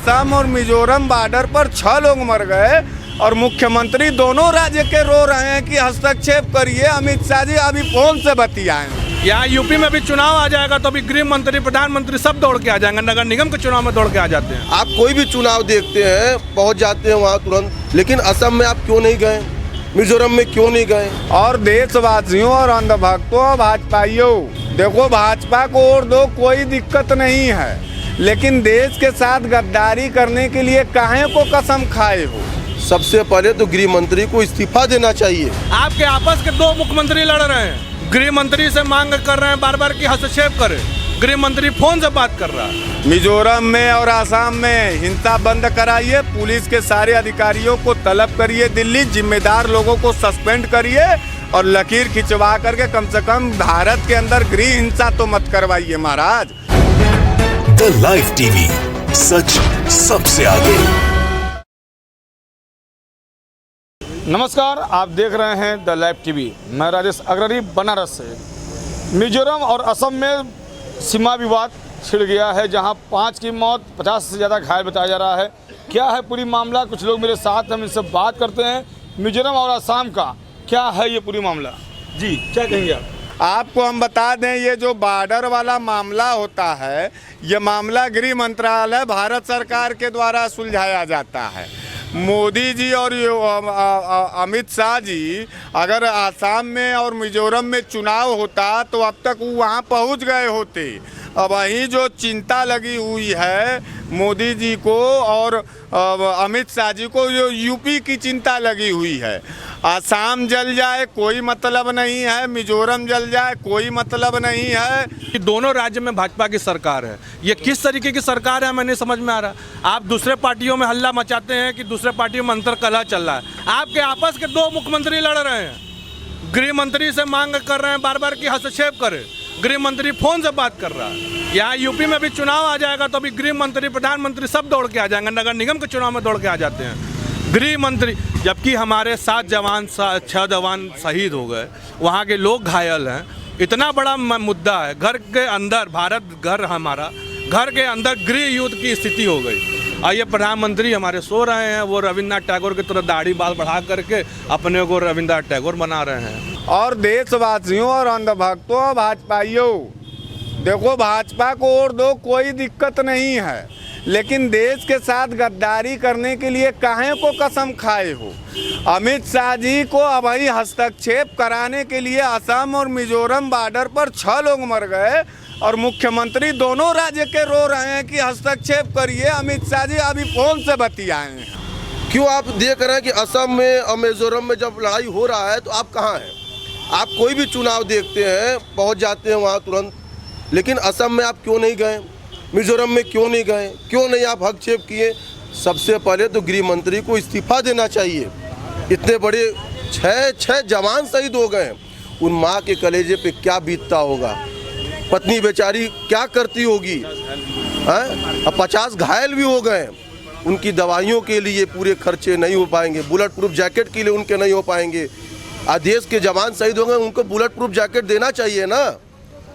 असम और मिजोरम बॉर्डर पर 6 लोग मर गए और मुख्यमंत्री दोनों राज्य के रो रहे हैं कि हस्तक्षेप करिए। अमित शाह जी अभी फोन से बतियाएं। यहाँ यूपी में भी चुनाव आ जाएगा तो अभी गृह मंत्री, प्रधानमंत्री सब दौड़ के आ जाएंगे। नगर निगम के चुनाव में दौड़ के आ जाते हैं। आप कोई भी चुनाव देखते हैं, पहुंच जाते हैं वहाँ तुरंत, लेकिन असम में आप क्यों नहीं गए, मिजोरम में क्यों नहीं गए? और देशवासियों और अंधभक्तों, भाजपाइयों, देखो भाजपा को वोट दो, कोई दिक्कत नहीं है, लेकिन देश के साथ गद्दारी करने के लिए काहे को कसम खाए हो? सबसे पहले तो गृह मंत्री को इस्तीफा देना चाहिए। आपके आपस के 2 मुख्यमंत्री लड़ रहे हैं। गृह मंत्री से मांग कर रहे हैं बार बार कि हस्तक्षेप करे। गृह मंत्री फोन से बात कर रहा है। मिजोरम में और आसाम में हिंसा बंद कराइए, पुलिस के सारे अधिकारियों को तलब करिए दिल्ली, जिम्मेदार लोगों को सस्पेंड करिए और लकीर खिंचवा करके कम से कम भारत के अंदर गृह हिंसा तो मत करवाइए महाराज। द लाइव टीवी, सच सबसे आगे। नमस्कार, आप देख रहे हैं द लाइव टीवी। मैं राजेश अग्रणी बनारस से। मिजोरम और असम में सीमा विवाद छिड़ गया है, जहां 5 की मौत, 50 से ज़्यादा घायल बताया जा रहा है। क्या है पूरी मामला? कुछ लोग मेरे साथ, हम इनसे बात करते हैं। मिजोरम और असम का क्या है ये पूरी मामला? जी क्या कहेंगे आप? आपको हम बता दें, ये जो बॉर्डर वाला मामला होता है, ये मामला गृह मंत्रालय भारत सरकार के द्वारा सुलझाया जाता है। मोदी जी और अमित शाह जी अगर आसाम में और मिजोरम में चुनाव होता तो अब तक वो वहाँ पहुँच गए होते। अब वहीं जो चिंता लगी हुई है मोदी जी को और अमित शाह जी को, जो यूपी की चिंता लगी हुई है। आसाम जल जाए कोई मतलब नहीं है, मिजोरम जल जाए कोई मतलब नहीं है। कि दोनों राज्य में भाजपा की सरकार है। ये किस तरीके की सरकार है हमें नहीं समझ में आ रहा। आप दूसरे पार्टियों में हल्ला मचाते हैं कि दूसरे पार्टियों में अंतर कलह चल रहा है। आपके आपस के 2 मुख्यमंत्री लड़ रहे हैं। गृह मंत्री से मांग कर रहे हैं बार बार कि हस्तक्षेप करे। गृह मंत्री फोन से बात कर रहा है। यहाँ यूपी में भी चुनाव आ जाएगा तो अभी गृह मंत्री, प्रधानमंत्री सब दौड़ के आ जाएंगे। नगर निगम के चुनाव में दौड़ के आ जाते हैं गृह मंत्री, जबकि हमारे 7 जवान 6 जवान शहीद हो गए, वहाँ के लोग घायल हैं। इतना बड़ा मुद्दा है। घर के अंदर, भारत घर हमारा, घर के अंदर गृह युद्ध की स्थिति हो गई। और ये प्रधानमंत्री हमारे सो रहे हैं, वो रविन्द्रनाथ टैगोर की तरह दाढ़ी बाल बढ़ा करके अपने को रविन्द्रनाथ टैगोर बना रहे हैं। और देशवासियों और अंधभक्तों, भाजपाइयों, देखो भाजपा को वोट दो, कोई दिक्कत नहीं है, लेकिन देश के साथ गद्दारी करने के लिए काहे को कसम खाए हो? अमित शाह जी को अभी हस्तक्षेप कराने के लिए असम और मिजोरम बॉर्डर पर 6 लोग मर गए और मुख्यमंत्री दोनों राज्य के रो रहे हैं कि हस्तक्षेप करिए। अमित शाह जी अभी फोन से बतियाएं। क्यों आप देख रहे हैं कि असम में और मिजोरम में जब लड़ाई हो रहा है तो आप कहाँ हैं? आप कोई भी चुनाव देखते हैं, पहुंच जाते हैं वहाँ तुरंत, लेकिन असम में आप क्यों नहीं गए, मिजोरम में क्यों नहीं गए, क्यों नहीं आप हस्तक्षेप किए? सबसे पहले तो गृह मंत्री को इस्तीफा देना चाहिए। इतने बड़े 6 जवान शहीद हो गए, उन माँ के कलेजे पे क्या बीतता होगा, पत्नी बेचारी क्या करती होगी, अब 50 घायल भी हो गए। उनकी दवाइयों के लिए पूरे खर्चे नहीं हो पाएंगे, बुलेट प्रूफ जैकेट के लिए उनके नहीं हो पाएंगे। देश के जवान शहीद हो गए, उनको बुलेट प्रूफ जैकेट देना चाहिए ना।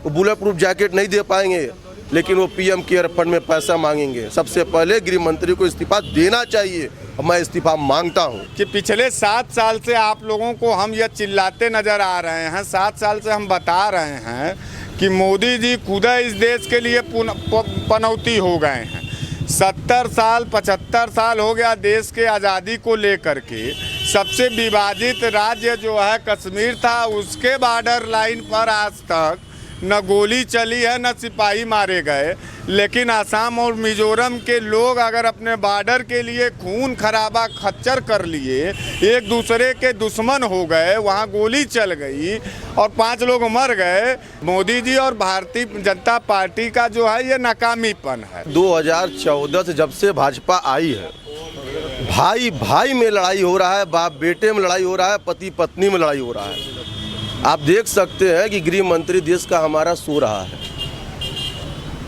वो बुलेट प्रूफ जैकेट नहीं दे पाएंगे, लेकिन वो पीएम केयर फंड में पैसा मांगेंगे। सबसे पहले गृह मंत्री को इस्तीफा देना चाहिए और मैं इस्तीफा मांगता हूँ। कि पिछले 7 साल से आप लोगों को हम ये चिल्लाते नजर आ रहे हैं, 7 साल से हम बता रहे हैं कि मोदी जी खुद इस देश के लिए पनौती हो गए हैं। 70 साल 75 साल हो गया देश के आज़ादी को लेकर के। सबसे विभाजित राज्य जो है कश्मीर था, उसके बॉर्डर लाइन पर आज तक न गोली चली है न सिपाही मारे गए। लेकिन असम और मिजोरम के लोग अगर अपने बॉर्डर के लिए खून खराबा खच्चर कर लिए, एक दूसरे के दुश्मन हो गए, वहाँ गोली चल गई और 5 लोग मर गए। मोदी जी और भारतीय जनता पार्टी का जो है ये नाकामीपन है। 2014 से जब से भाजपा आई है, भाई भाई में लड़ाई हो रहा है, बाप बेटे में लड़ाई हो रहा है, पति पत्नी में लड़ाई हो रहा है। आप देख सकते हैं कि गृह मंत्री देश का हमारा सो रहा है,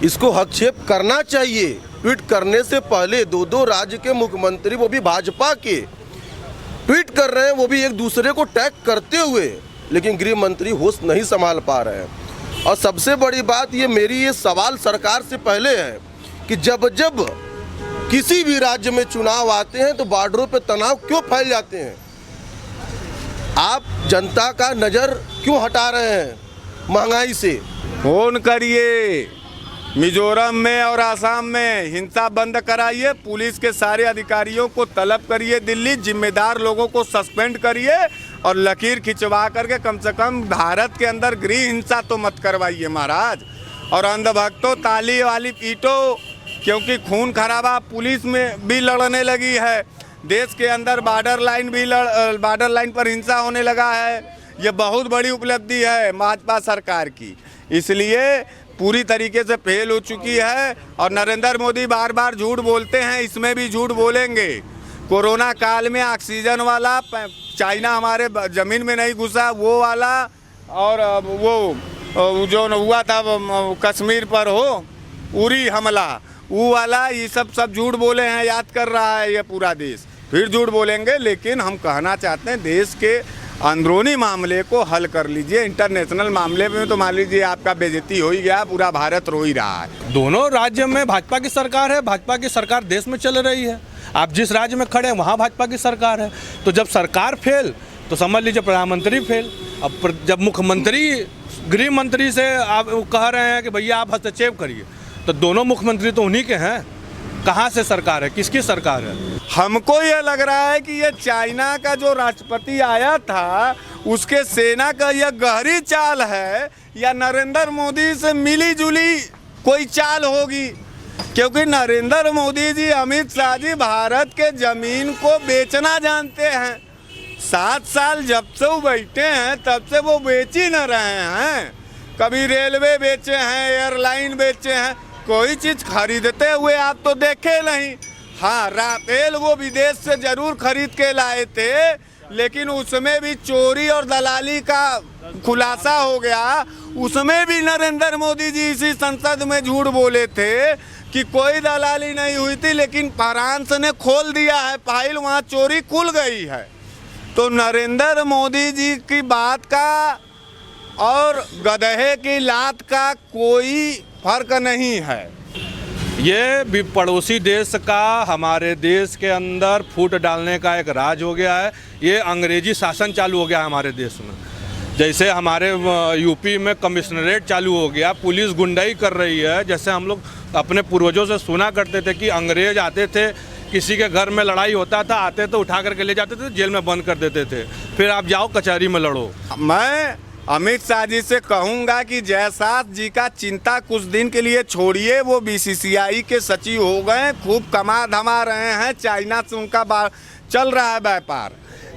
इसको हस्तक्षेप करना चाहिए। ट्वीट करने से पहले 2 राज्य के मुख्यमंत्री, वो भी भाजपा के, ट्वीट कर रहे हैं, वो भी एक दूसरे को टैग करते हुए, लेकिन गृह मंत्री होश नहीं संभाल पा रहे हैं। और सबसे बड़ी बात ये, मेरी ये सवाल सरकार से पहले है कि जब जब किसी भी राज्य में चुनाव आते हैं तो बॉर्डरों पे तनाव क्यों फैल जाते हैं? आप जनता का नज़र क्यों हटा रहे हैं महंगाई से? फोन करिए, मिजोरम में और आसाम में हिंसा बंद कराइए, पुलिस के सारे अधिकारियों को तलब करिए दिल्ली, जिम्मेदार लोगों को सस्पेंड करिए और लकीर खिंचवा करके कम से कम भारत के अंदर गृह हिंसा तो मत करवाइए महाराज। और अंधभक्तों ताली वाली पीटो, क्योंकि खून खराबा पुलिस में भी लड़ने लगी है, देश के अंदर बॉर्डर लाइन पर हिंसा होने लगा है। ये बहुत बड़ी उपलब्धि है भाजपा सरकार की, इसलिए पूरी तरीके से फेल हो चुकी है। और नरेंद्र मोदी बार बार झूठ बोलते हैं, इसमें भी झूठ बोलेंगे। कोरोना काल में ऑक्सीजन वाला चाइना हमारे ज़मीन में नहीं घुसा वो वाला, और वो जो हुआ था कश्मीर पर हो उरी हमला वो वाला, ये सब झूठ बोले हैं, याद कर रहा है ये पूरा देश। फिर झूठ बोलेंगे, लेकिन हम कहना चाहते हैं देश के अंदरूनी मामले को हल कर लीजिए। इंटरनेशनल मामले में तो मान लीजिए आपका बेइज्जती हो ही गया, पूरा भारत रो ही रहा है। दोनों राज्य में भाजपा की सरकार है, भाजपा की सरकार देश में चल रही है। आप जिस राज्य में खड़े हैं वहाँ भाजपा की सरकार है। तो जब सरकार फेल तो समझ लीजिए प्रधानमंत्री फेल। अब जब मुख्यमंत्री गृह मंत्री से आप कह रहे हैं कि भैया आप हस्तक्षेप करिए, तो दोनों मुख्यमंत्री तो उन्हीं के हैं। कहाँ से सरकार है, किसकी सरकार है? हमको ये लग रहा है कि ये चाइना का जो राष्ट्रपति आया था उसके सेना का यह गहरी चाल है या नरेंद्र मोदी से मिली जुली कोई चाल होगी, क्योंकि नरेंद्र मोदी जी, अमित शाह जी भारत के ज़मीन को बेचना जानते हैं। 7 साल जब से वो बैठे हैं तब से वो बेच ही न रहे हैं। कभी रेलवे बेचे हैं, एयरलाइन बेचे हैं, कोई चीज़ खरीदते हुए आप तो देखे नहीं। हाँ, राफेल वो विदेश से ज़रूर खरीद के लाए थे, लेकिन उसमें भी चोरी और दलाली का खुलासा हो गया। उसमें भी नरेंद्र मोदी जी इसी संसद में झूठ बोले थे कि कोई दलाली नहीं हुई थी, लेकिन फ्रांस ने खोल दिया है फाइल, वहाँ चोरी खुल गई है। तो नरेंद्र मोदी जी की बात का और गधे की लात का कोई फर्क नहीं है। ये भी पड़ोसी देश का हमारे देश के अंदर फूट डालने का एक राज हो गया है। ये अंग्रेजी शासन चालू हो गया है हमारे देश में। जैसे हमारे यूपी में कमिश्नरेट चालू हो गया, पुलिस गुंडाई कर रही है। जैसे हम लोग अपने पूर्वजों से सुना करते थे कि अंग्रेज आते थे, किसी के घर में लड़ाई होता था, आते तो उठा करके ले जाते थे, जेल में बंद कर देते थे, फिर आप जाओ कचहरी में लड़ो। मैं अमित शाह जी से कहूँगा कि जयशास जी का चिंता कुछ दिन के लिए छोड़िए। वो बीसीसीआई के सचिव हो गए, खूब कमा धमा रहे हैं, चाइना से उनका चल रहा है व्यापार,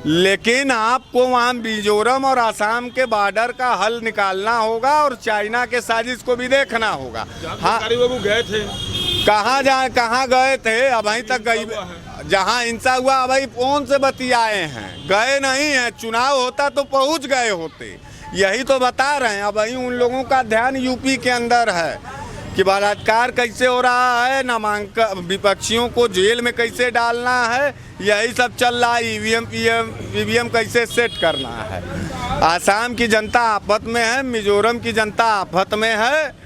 लेकिन आपको वहाँ मिजोरम और आसाम के बॉर्डर का हल निकालना होगा और चाइना के साजिश को भी देखना होगा। हाँ, बाबू गए थे, कहाँ गए थे? अभी तक गई, जहाँ हिंसा हुआ अभी फोन से बतियाए हैं, गए नहीं हैं। चुनाव होता तो पहुँच गए होते, यही तो बता रहे हैं। अब उन लोगों का ध्यान यूपी के अंदर है कि बलात्कार कैसे हो रहा है, नामांकन विपक्षियों को जेल में कैसे डालना है, यही सब चल रहा है। ईवीएम कैसे सेट करना है। आसाम की जनता आफत में है, मिजोरम की जनता आफत में है।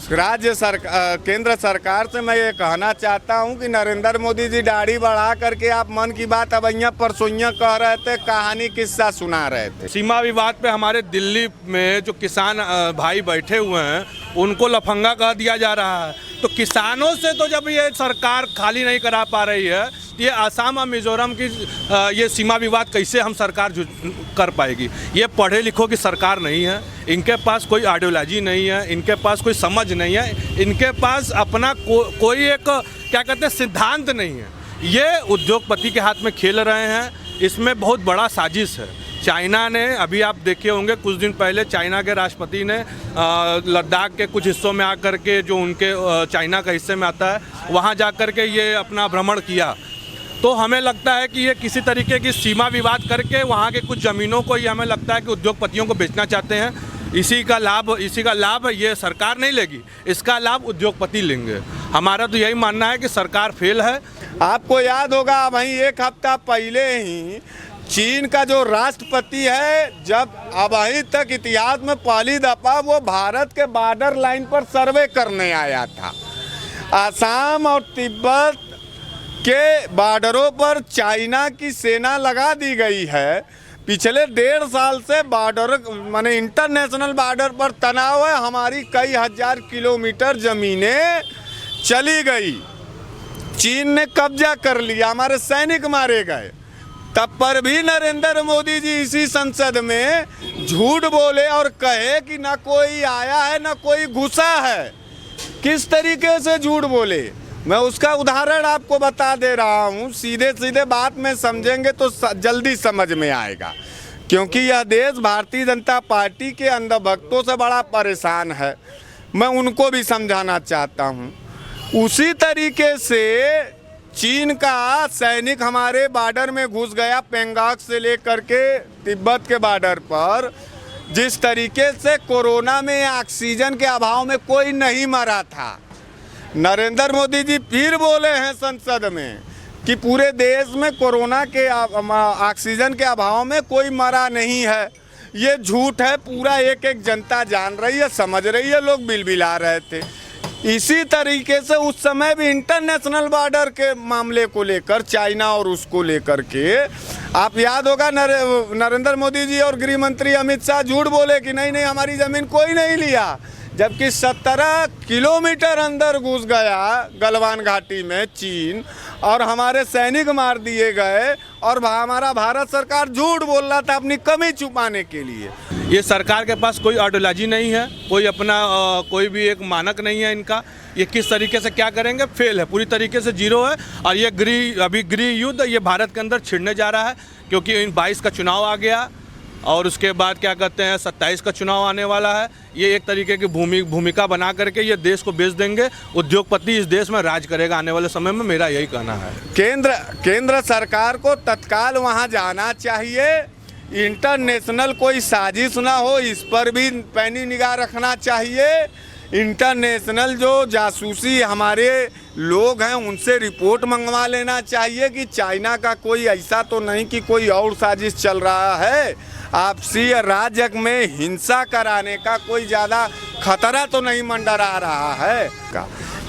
केंद्र सरकार से मैं ये कहना चाहता हूँ कि नरेंद्र मोदी जी दाढ़ी बढ़ा करके आप मन की बात अब परसोइयाँ कह रहे थे, कहानी किस्सा सुना रहे थे। सीमा विवाद पे हमारे दिल्ली में जो किसान भाई बैठे हुए हैं उनको लफंगा कह दिया जा रहा है। तो किसानों से तो जब ये सरकार खाली नहीं करा पा रही है, तो ये आसाम और मिजोरम की ये सीमा विवाद कैसे हम सरकार कर पाएगी? ये पढ़े लिखों की सरकार नहीं है, इनके पास कोई आइडियोलॉजी नहीं है, इनके पास कोई समझ नहीं है, इनके पास अपना कोई एक क्या कहते हैं सिद्धांत नहीं है। ये उद्योगपति के हाथ में खेल रहे हैं, इसमें बहुत बड़ा साजिश है। चाइना ने, अभी आप देखे होंगे कुछ दिन पहले चाइना के राष्ट्रपति ने लद्दाख के कुछ हिस्सों में आकर के, जो उनके चाइना का हिस्से में आता है, वहाँ जा कर के ये अपना भ्रमण किया। तो हमें लगता है कि ये किसी तरीके की सीमा विवाद करके वहाँ के कुछ ज़मीनों को ये हमें लगता है कि उद्योगपतियों को बेचना चाहते हैं। इसी का लाभ ये सरकार नहीं लेगी, इसका लाभ उद्योगपति लेंगे। हमारा तो यही मानना है कि सरकार फेल है। आपको याद होगा वहीं एक हफ्ता पहले ही चीन का जो राष्ट्रपति है, जब अभी तक इतिहास में पहली दफ़ा वो भारत के बॉर्डर लाइन पर सर्वे करने आया था। आसाम और तिब्बत के बॉर्डरों पर चाइना की सेना लगा दी गई है। पिछले 1.5 साल से बॉर्डर माने इंटरनेशनल बॉर्डर पर तनाव है। हमारी कई हजार किलोमीटर ज़मीनें चली गई, चीन ने कब्जा कर लिया, हमारे सैनिक मारे गए। तब पर भी नरेंद्र मोदी जी इसी संसद में झूठ बोले और कहे कि ना कोई आया है ना कोई घुसा है। किस तरीके से झूठ बोले, मैं उसका उदाहरण आपको बता दे रहा हूँ। सीधे सीधे बात में समझेंगे तो जल्दी समझ में आएगा, क्योंकि यह देश भारतीय जनता पार्टी के अंधभक्तों से बड़ा परेशान है। मैं उनको भी समझाना चाहता हूँ। उसी तरीके से चीन का सैनिक हमारे बॉर्डर में घुस गया, पेंगोंग से लेकर के तिब्बत के बॉर्डर पर। जिस तरीके से कोरोना में ऑक्सीजन के अभाव में कोई नहीं मरा था, नरेंद्र मोदी जी फिर बोले हैं संसद में कि पूरे देश में कोरोना के ऑक्सीजन के अभाव में कोई मरा नहीं है। ये झूठ है, पूरा एक एक जनता जान रही है, समझ रही है। लोग बिलबिला रहे थे। इसी तरीके से उस समय भी इंटरनेशनल बॉर्डर के मामले को लेकर चाइना और उसको लेकर के आप याद होगा नरेंद्र मोदी जी और गृह मंत्री अमित शाह झूठ बोले कि नहीं हमारी ज़मीन कोई नहीं लिया, जबकि 17 किलोमीटर अंदर घुस गया गलवान घाटी में चीन और हमारे सैनिक मार दिए गए। और हमारा भारत सरकार झूठ बोल रहा था अपनी कमी छुपाने के लिए। ये सरकार के पास कोई आइडियोलॉजी नहीं है, कोई अपना कोई भी एक मानक नहीं है इनका। ये किस तरीके से क्या करेंगे, फेल है, पूरी तरीके से जीरो है। और ये गृह युद्ध ये भारत के अंदर छिड़ने जा रहा है, क्योंकि इन 22 का चुनाव आ गया और उसके बाद क्या कहते हैं 27 का चुनाव आने वाला है। ये एक तरीके की भूमिका बना करके ये देश को बेच देंगे। उद्योगपति इस देश में राज करेगा आने वाले समय में, मेरा यही कहना है। केंद्र सरकार को तत्काल वहां जाना चाहिए। इंटरनेशनल कोई साजिश ना हो, इस पर भी पैनी निगाह रखना चाहिए। इंटरनेशनल जो जासूसी हमारे लोग हैं उनसे रिपोर्ट मंगवा लेना चाहिए कि चाइना का कोई ऐसा तो नहीं कि कोई और साजिश चल रहा है। आपसी राज्य में हिंसा कराने का कोई ज़्यादा खतरा तो नहीं मंडरा रहा है।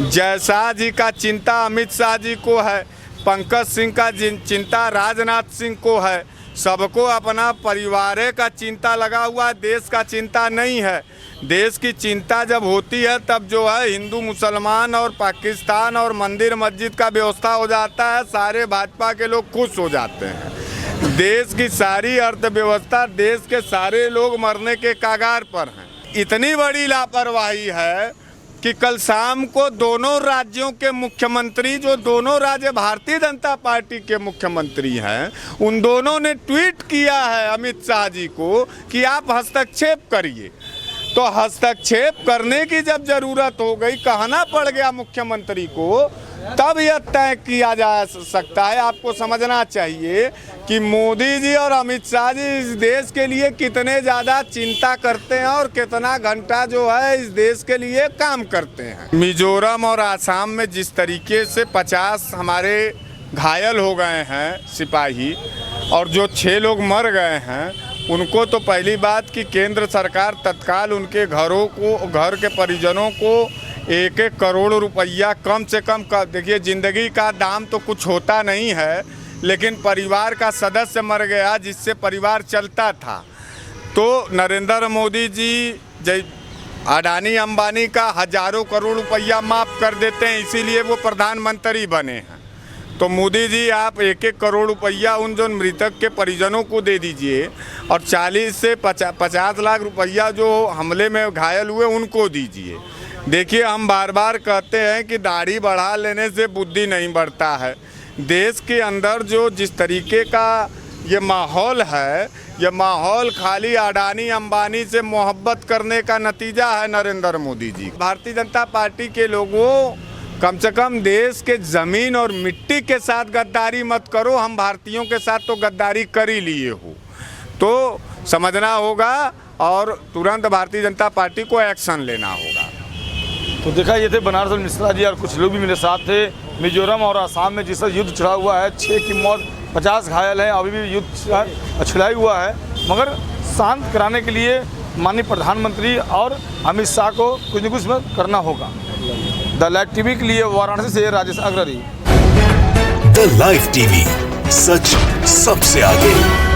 जयशाह जी का चिंता अमित शाह जी को है, पंकज सिंह का चिंता राजनाथ सिंह को है। सबको अपना परिवार का चिंता लगा हुआ, देश का चिंता नहीं है। देश की चिंता जब होती है तब जो है हिंदू मुसलमान और पाकिस्तान और मंदिर मस्जिद का व्यवस्था हो जाता है, सारे भाजपा के लोग खुश हो जाते हैं। देश की सारी अर्थव्यवस्था, देश के सारे लोग मरने के कगार पर हैं। इतनी बड़ी लापरवाही है कि कल शाम को दोनों राज्यों के मुख्यमंत्री, जो दोनों राज्य भारतीय जनता पार्टी के मुख्यमंत्री हैं, उन दोनों ने ट्वीट किया है अमित शाह जी को कि आप हस्तक्षेप करिए। तो हस्तक्षेप करने की जब जरूरत हो गई, कहना पड़ गया मुख्यमंत्री को, तब यह तय किया जा सकता है। आपको समझना चाहिए कि मोदी जी और अमित शाह जी इस देश के लिए कितने ज़्यादा चिंता करते हैं और कितना घंटा जो है इस देश के लिए काम करते हैं। मिजोरम और आसाम में जिस तरीके से 50 हमारे घायल हो गए हैं सिपाही और जो 6 लोग मर गए हैं, उनको तो पहली बात कि केंद्र सरकार तत्काल उनके घर के परिजनों को 1-1 करोड़ रुपया कम से कम देखिए, ज़िंदगी का दाम तो कुछ होता नहीं है, लेकिन परिवार का सदस्य मर गया जिससे परिवार चलता था। तो नरेंद्र मोदी जी अडानी अंबानी का हजारों करोड़ रुपया माफ़ कर देते हैं, इसीलिए वो प्रधानमंत्री बने हैं। तो मोदी जी आप 1-1 करोड़ रुपया उन जो मृतक के परिजनों को दे दीजिए और 40 से 50 लाख रुपया जो हमले में घायल हुए उनको दीजिए। देखिए, हम बार बार कहते हैं कि दाढ़ी बढ़ा लेने से बुद्धि नहीं बढ़ता है। देश के अंदर जो जिस तरीके का ये माहौल है, ये माहौल खाली अडानी अंबानी से मोहब्बत करने का नतीजा है नरेंद्र मोदी जी। भारतीय जनता पार्टी के लोगों, कम से कम देश के ज़मीन और मिट्टी के साथ गद्दारी मत करो। हम भारतीयों के साथ तो गद्दारी कर ही लिए हो, तो समझना होगा और तुरंत भारतीय जनता पार्टी को एक्शन लेना होगा। तो देखा, ये थे बनारस मिश्रा जी और कुछ लोग भी मेरे साथ थे। मिजोरम और आसाम में जिस युद्ध छिड़ा हुआ है, 6 की मौत, 50 घायल हैं, अभी भी युद्ध छिड़ाई हुआ है, मगर शांत कराने के लिए माननीय प्रधानमंत्री और अमित शाह को कुछ न कुछ करना होगा। द लाइव टीवी के लिए वाराणसी से Rajesh Agrawal. The live TV, सच सबसे आगे।